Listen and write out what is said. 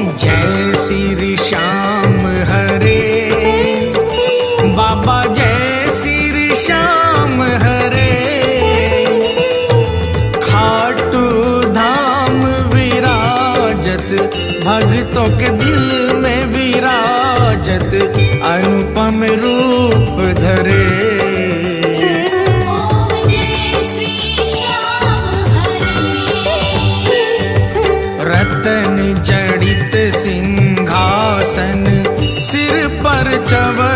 जय श्री श्याम हरे बाबा, जय श्री श्याम हरे। खाटू धाम विराजत, भक्तों के दिल में विराजत, अनुपम रूप धरे। रतन जड़ित सिंहासन, सिर पर चवर